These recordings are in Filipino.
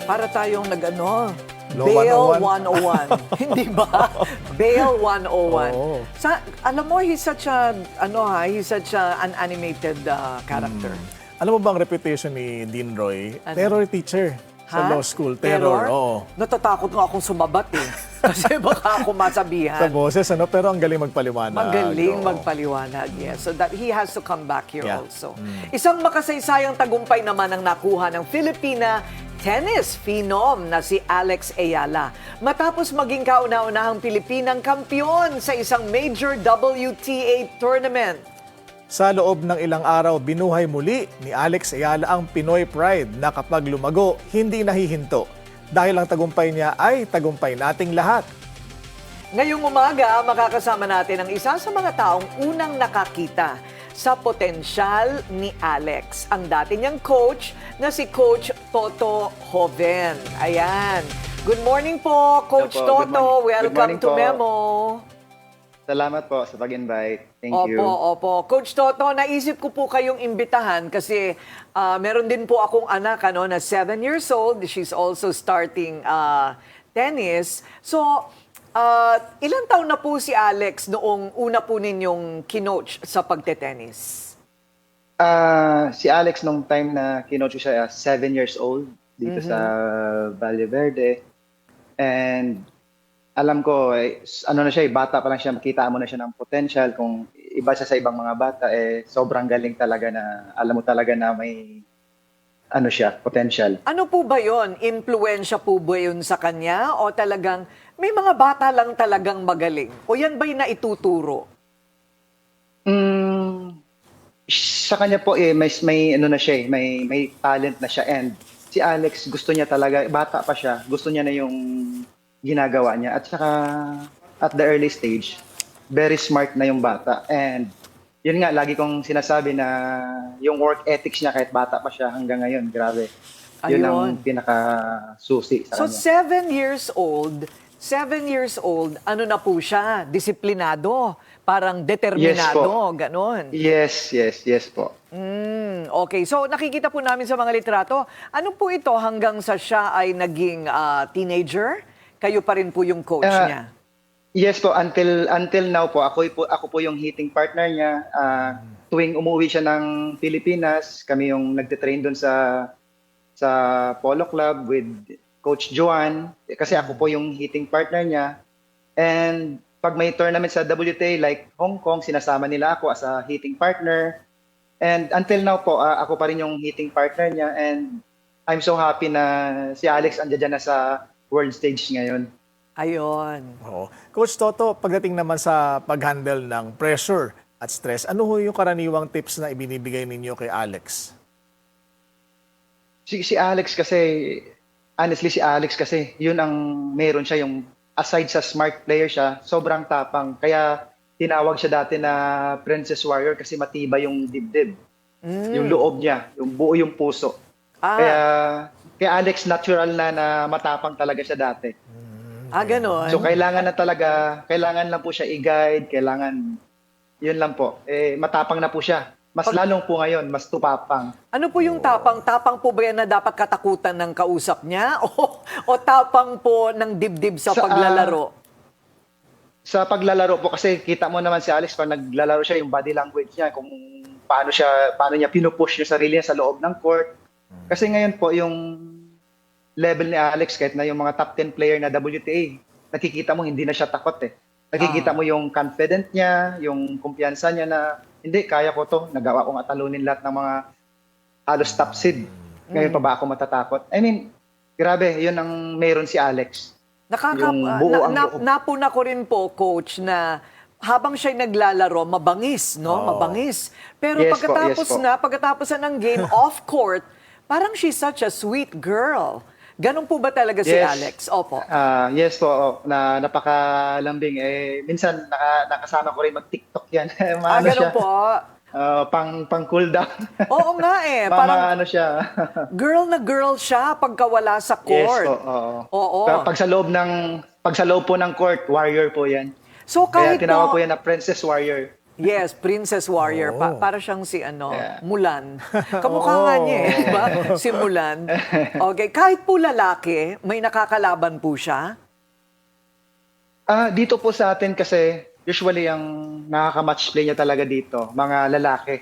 Para tayong nag-ano, No, Bail 101. 101. Hindi ba? Bail 101. Oo. Alam mo, he's such an animated character. Alam mo ba ang reputation ni Dean Roy? Ano? Terror teacher sa law school. Terror, oo. Natatakot nga akong sumabat eh. Kasi baka ako masabihan. Sa boses, pero ang galing magpaliwanag. Magaling Oo. magpaliwanag, yes. So that he has to come back here Yeah. also. Isang makasaysayang tagumpay naman ang nakuha ng Filipina tennis phenom na si Alex Ayala. Matapos maging kauna-unahang Pilipinang kampiyon sa isang major WTA tournament. Sa loob ng ilang araw, binuhay muli ni Alex Ayala ang Pinoy Pride na kapag lumago, hindi nahihinto. Dahil ang tagumpay niya ay tagumpay nating lahat. Ngayong umaga, makakasama natin ang isa sa mga taong unang nakakita sa potensyal ni Alex, ang dati niyang coach na si Coach Toto Joven. Ayan. Good morning po, Coach Hello po. Toto. Good Welcome morning to po. Memo. Salamat po sa pag-invite. Thank you. Opo. Coach Toto, naisip ko po kayong imbitahan kasi meron din po akong anak na 7 years old. She's also starting tennis. So, ilang taon na po si Alex noong una po ninyong kinoach sa pagte-tennis? Si Alex nung time na kinoach ko siya, 7 years old dito sa Valle Verde. And alam ko, ano na siya, bata pa lang siya, makita mo na siya ng potential. Kung iba siya sa ibang mga bata, sobrang galing talaga na, alam mo talaga na may, potential. Ano po ba yon? Impluensya po ba yun sa kanya? O talagang may mga bata lang talagang magaling? O yan ba'y naituturo? Sa kanya po may talent na siya, and si Alex gusto niya talaga, bata pa siya, gusto niya na yung ginagawa niya, at saka at the early stage very smart na yung bata, and yun nga lagi kong sinasabi na yung work ethics niya kahit bata pa siya hanggang ngayon, grabe. Yun ang Ayun. pinaka-susi sa So, kanya. 7 years old, ano na po siya? Disiplinado, parang determinado, ganon. Yes po. Okay, so nakikita po namin sa mga litrato, ano po ito hanggang sa siya ay naging teenager? Kayo pa rin po yung coach niya? Yes po, until now po, ako po yung hitting partner niya. Tuwing umuwi siya ng Pilipinas, kami yung nagte-train doon sa Polo Club with Coach Joan, kasi ako po yung hitting partner niya. And pag may tournament sa WTA like Hong Kong, sinasama nila ako as a hitting partner. And until now po, ako pa rin yung hitting partner niya, and I'm so happy na si Alex andiyan na sa world stage ngayon. Ayun. Oo. Coach Toto, pagdating naman sa pag-handle ng pressure at stress, ano ho yung karaniwang tips na ibinibigay ninyo kay Alex? Si Alex kasi, honestly, yun ang meron siya, yung aside sa smart player siya, sobrang tapang. Kaya tinawag siya dati na Princess Warrior kasi matibay yung dibdib. Yung loob niya, yung buo yung puso. Kaya Alex, natural na matapang talaga siya dati. Ganon. So kailangan lang po siya i-guide, yun lang po. Matapang na po siya. Mas lalong po ngayon, mas tupapang. Ano po yung tapang? Tapang po ba yan na dapat katakutan ng kausap niya? O tapang po ng dibdib sa paglalaro? Sa paglalaro po, kasi kita mo naman si Alex, pag naglalaro siya, yung body language niya, kung paano niya pinupush yung sarili niya sa loob ng court. Kasi ngayon po, yung level ni Alex, kahit na yung mga top 10 player na WTA, nakikita mo hindi na siya takot eh. Nakikita mo yung confident niya, yung kumpiyansa niya na, hindi, kaya ko to, nagawa kong atalunin lahat ng mga halos top seed. Ngayon pa ba ako matatakot? I mean, grabe, yun ang meron si Alex. Yung buo ang loob. Napuna ko rin po, Coach, na habang siya'y naglalaro, mabangis, no? Mabangis. Pero Yes pagkatapos na ng game off-court, parang she's such a sweet girl. Ganon po ba talaga si Alex? Opo. Yes po, na napakalambing. Minsan nakasama ko rin mag-TikTok yan. Ganon po. Pang cool down. Oo nga parang ano siya. girl na girl siya pagka wala sa court. Yes po, Oo. Pero pag sa loob po ng court, warrior po yan. So Kaya kahit tinawag po, ko yan na Princess Warrior. Yes, Princess Warrior. Oo. Para siyang si Yeah. Mulan. Kamukha nga niya eh, di ba? Si Mulan. Okay, kahit po lalaki, may nakakalaban po siya. Dito po sa atin kasi, usually ang nakaka-match play niya talaga dito, mga lalaki.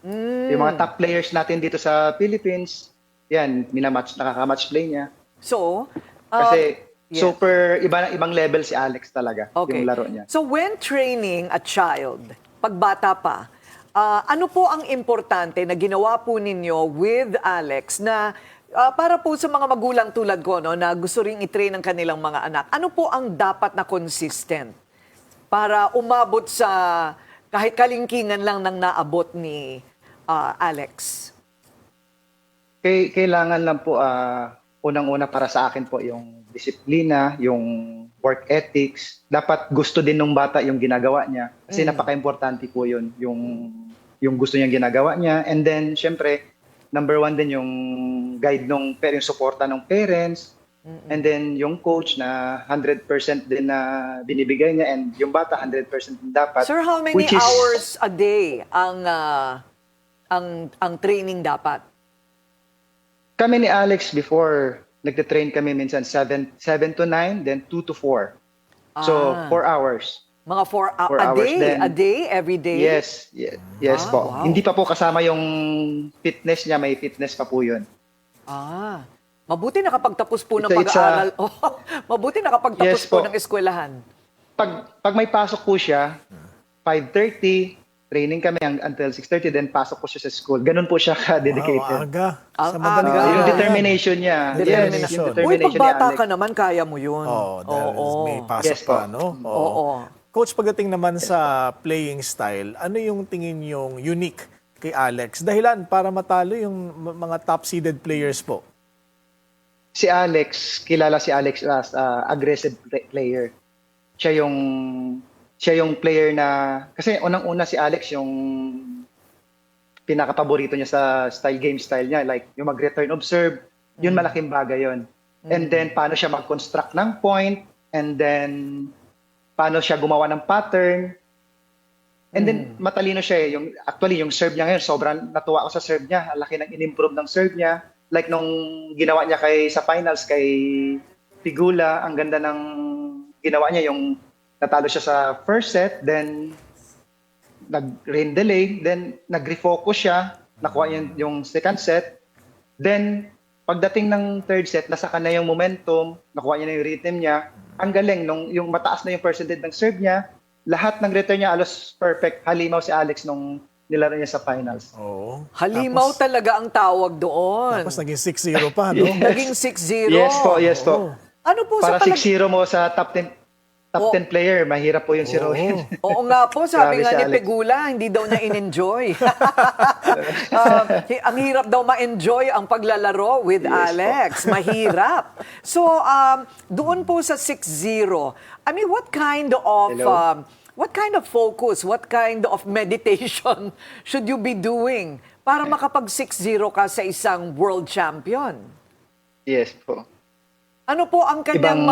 Yung mga top players natin dito sa Philippines, yan, nakaka-match play niya. So, Kasi yes. super, ibang level si Alex talaga, yung laro niya. So when training a child, pagbata pa, ano po ang importante na ginawa po ninyo with Alex na para po sa mga magulang tulad ko no, na gusto ring i-train ang kanilang mga anak, ano po ang dapat na consistent para umabot sa kahit kalingkingan lang ng naabot ni Alex? Kailangan lang po, unang-una para sa akin po yung disiplina, yung work ethics. Dapat gusto din ng bata yung ginagawa niya. Kasi napaka-importante po yun, yung gusto niyang ginagawa niya. And then, syempre, number one din yung guide yung suporta ng parents. And then, yung coach na 100% din na binibigay niya. And yung bata, 100% din dapat. Sir, how many which is- hours a day ang training dapat? Kami ni Alex before, nagte-train kami minsan 7 to 9, then 2 to 4. So, 4 hours. Mga 4 4 a hours day? then. A day? Every day? Yes, yes po. wow. Hindi pa po kasama yung fitness niya, may fitness pa po yun. Mabuti nakapagtapos po ng It's pag-aaral. Mabuti nakapagtapos Yes po po. ng eskwelahan. Pag may pasok po siya, 5:30, training kami until 6:30, then pasok po siya sa school. Ganun po siya Wow, ka-dedicated. aga. Sa Ang madaling aga. araw Yung yan. determination niya. Yes, Determination. yung Uy, determination pagbata ni Alex. ka naman, kaya mo yun. Dahil may pasok Yes po. pa, no? Oo. Coach, pagdating naman sa playing style, ano yung tingin yung unique kay Alex? Dahilan para matalo yung mga top-seeded players po. Si Alex, kilala si Alex as aggressive player. Siya yung player na, kasi unang-una si Alex yung pinaka-paborito niya sa game style niya, like yung mag-return observe, yun malaking bagay yun. And then paano siya mag-construct ng point, and then paano siya gumawa ng pattern. And then matalino siya eh. Actually yung serve niya ngayon, sobrang natuwa ako sa serve niya. Ang laki ng in-improve ng serve niya. Like nung ginawa niya sa finals kay Pigula, ang ganda ng ginawa niya, yung natalo siya sa first set, then nag-rain delay, then nag-refocus siya, nakuha niya yung second set, then pagdating ng third set, nasa kanya yung momentum, nakuha niya na yung rhythm niya, ang galing, yung mataas na yung percentage ng serve niya, lahat ng return niya alos perfect, halimaw si Alex nung nilaro niya sa finals. Oo. Halimaw talaga ang tawag doon. Tapos naging 6-0 pa, no? Naging 6-0. Yes po. Ano po Para sa 6-0 mo sa top 10 player, mahirap po yung si Rowan. Oo nga po, sabi Grabe nga si ni Alex. Pegula, hindi daw niya in-enjoy. Ang hirap daw ma-enjoy ang paglalaro with Alex. Mahirap. So, doon po sa 6-0, I mean, what kind of focus, what kind of meditation should you be doing para makapag 6-0 ka sa isang world champion? Yes po. Ano po ang kanyang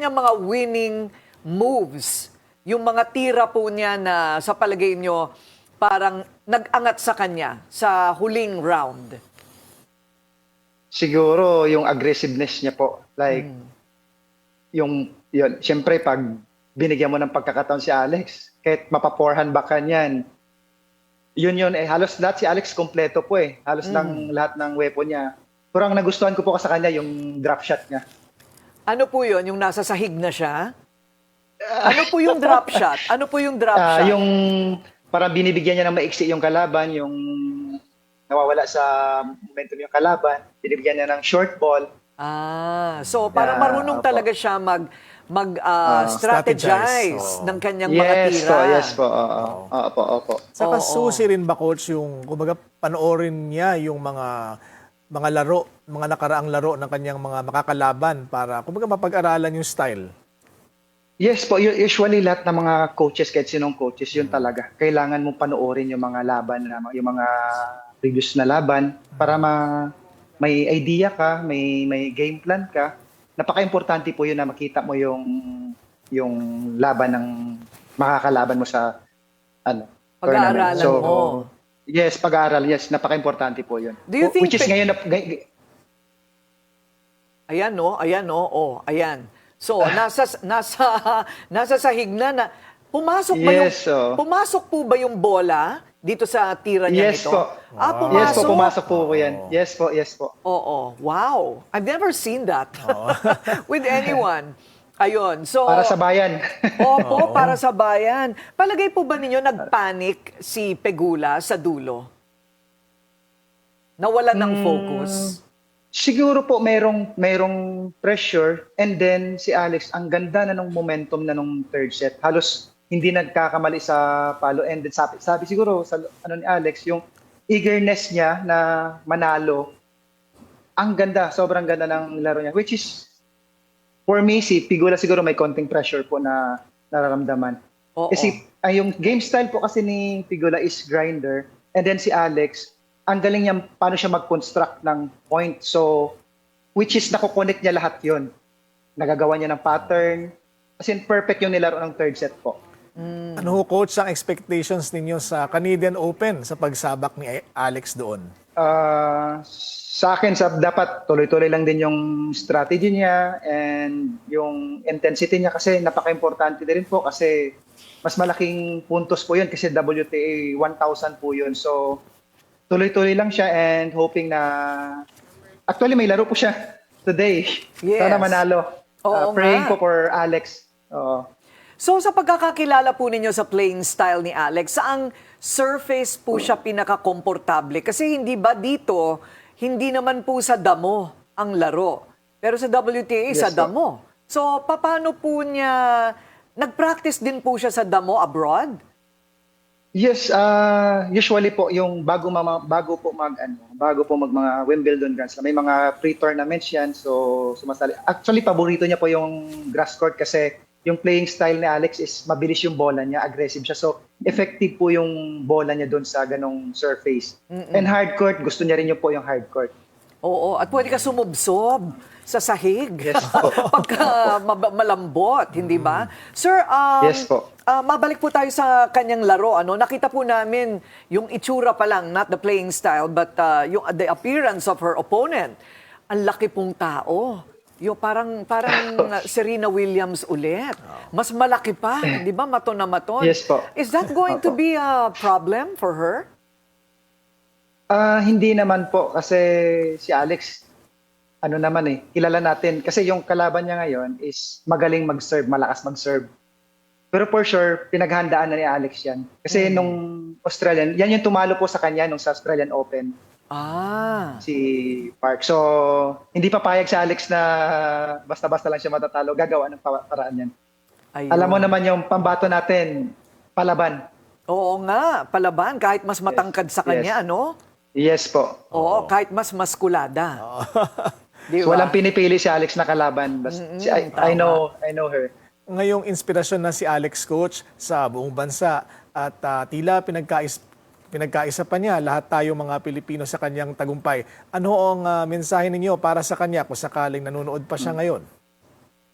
mga winning moves? Yung mga tira po niya na sa palagay nyo parang nag-angat sa kanya sa huling round. Siguro yung aggressiveness niya po. Like yun, syempre pag binigyan mo ng pagkakataon si Alex, kahit mapa-forehand baka niyan. Yun halos lahat si Alex kompleto po eh. Halos lahat ng weapon niya. Pero ang nagustuhan ko po sa kanya yung drop shot niya. Ano po yun? Yung nasa sahig na siya? Ano po yung drop shot? Ano po yung drop shot? Yung parang binibigyan niya ng maiksi yung kalaban, yung nawawala sa momentum yung kalaban, binibigyan niya ng short ball. So parang marunong Opo. talaga siya strategize ng kanyang mga tira. Yes po. Opo. Saka susi rin ba, Coach, yung kumbaga panoorin niya yung mga laro, mga nakaraang laro ng kanyang mga makakalaban para kumbaga mapag-aralan yung style? Yes po, usually lahat ng mga coaches, kahit sinong coaches, yun talaga. Kailangan mong panoorin yung mga laban, yung mga previous na laban para may idea ka, may game plan ka. Napaka-importante po yun na makita mo yung laban ng makakalaban mo sa Pag-aaralan tournament. mo. Yes, pag-aaral, yes, napaka-importante po 'yun. Do you think Which is ngayon Ayan no, ayan. So, nasa sahig na pumasok ba yung Yes, oh. pumasok po ba yung bola dito sa tira niya Yes nito? po. Pumasok. Yes po, pumasok po 'yan. Yes po. Oo. Wow. I've never seen that with anyone. Ayun. So, Para sa bayan. Opo, para sa bayan. Palagay po ba ninyo nagpanic si Pegula sa dulo? Nawalan ng focus? Siguro po merong pressure, and then si Alex, ang ganda na nung momentum na nung third set. Halos hindi nagkakamali sa palo, and then sabi siguro sa ni Alex, yung eagerness niya na manalo. Ang ganda, sobrang ganda ng laro niya, which is for me, si Pegula siguro may konting pressure po na nararamdaman. Oo. Kasi yung game style po kasi ni Pegula is grinder, and then si Alex, ang galing niya paano siya mag-construct ng point. So, which is nakukonect niya lahat yon. Nagagawa niya ng pattern. As in, perfect yung nilaro ng third set po. Ano ho, coach, ang expectations ninyo sa Canadian Open sa pagsabak ni Alex doon? Sa akin, dapat tuloy-tuloy lang din yung strategy niya and yung intensity niya, kasi napaka-importante din po kasi mas malaking puntos po yun kasi WTA 1,000 po yun. So, tuloy-tuloy lang siya and hoping na... Actually, may laro po siya today. Yes. Sana manalo. Oo Praying nga. po for Alex. So sa pagkakakilala po ninyo sa playing style ni Alex, saang surface po siya pinaka-komportable? Kasi hindi ba dito, hindi naman po sa damo ang laro. Pero sa WTA, Yes, sa po. damo. So paano po niya, nag-practice din po siya sa damo abroad? Yes, usually po yung bago po mag mga Wimbledon Grand Slam, may mga pre-tournaments yan, so sumasali. Actually, paborito niya po yung grass court kasi yung playing style ni Alex is mabilis yung bola niya, aggressive siya. So, effective po yung bola niya doon sa ganong surface. And hard court, gusto niya rin yung po yung hard court. Oo, at pwede ka sumubsob sa sahig. Yes po. Pagka malambot, hindi ba? Sir, Yes po. mabalik po tayo sa kanyang laro. Nakita po namin yung itsura pa lang, not the playing style, but the appearance of her opponent. Ang laki pong tao. Parang Serena Williams ulit. Mas malaki pa, di ba? Maton na maton. Yes po. Is that going to be a problem for her? Hindi naman po kasi si Alex, kilala natin. Kasi yung kalaban niya ngayon is magaling mag-serve, malakas mag-serve. Pero for sure, pinaghandaan na ni Alex yan. Kasi nung Australian, yan yung tumalo po sa kanya nung sa Australian Open, si Park. So, hindi papayag si Alex na basta-basta lang siya matatalo. Gagawa ng paraan yan. Ayun. Alam mo naman yung pambato natin, palaban. Oo nga, palaban. Kahit mas matangkad sa kanya, Yes po. Oo, kahit mas maskulada. Di So, ba? walang pinipili si Alex na kalaban. I know her. Ngayong inspirasyon na si Alex, coach, sa buong bansa at tila pinagkaisa pa niya lahat tayo mga Pilipino sa kanyang tagumpay. Ano ang mensahe ninyo para sa kanya kung sakaling nanonood pa siya ngayon?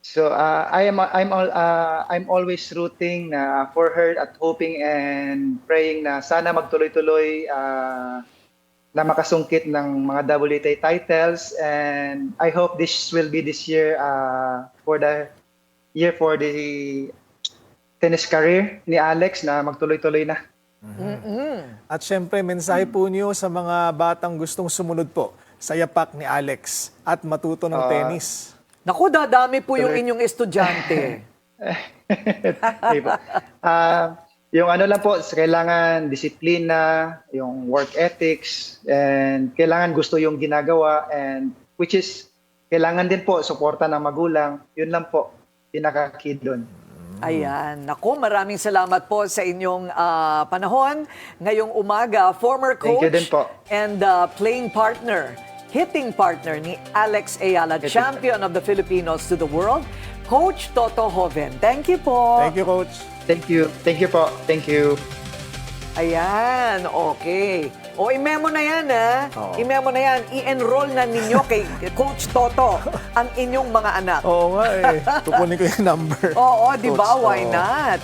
So I'm always rooting for her at hoping and praying na sana magtuloy-tuloy na makasungkit ng mga WTA titles, and I hope this will be this year for the tennis career ni Alex na magtuloy-tuloy na. At syempre, mensahe po niyo sa mga batang gustong sumunod po sa yapak ni Alex at matuto ng tennis. Naku, dadami po yung inyong estudyante. Okay po. Yung lang po, kailangan disiplina, yung work ethics, and kailangan gusto yung ginagawa, and which is, kailangan din po, suporta ng magulang. Yun lang po, pinaka-key doon. Ayan. Naku, maraming salamat po sa inyong panahon. Ngayong umaga, former Thank you coach din po. and playing partner, hitting partner ni Alex Ayala, champion of the Filipinos to the world, Coach Toto Hoven. Thank you po. Thank you, coach. Thank you. Thank you po. Thank you. Ayan, okay. O, i-memo na yan, ha? Oo. I-memo na yan. I-enroll na ninyo kay Coach Toto ang inyong mga anak. Oo nga eh. Kukunin ko yung number. Oo, di ba? Coach, Why oo. not?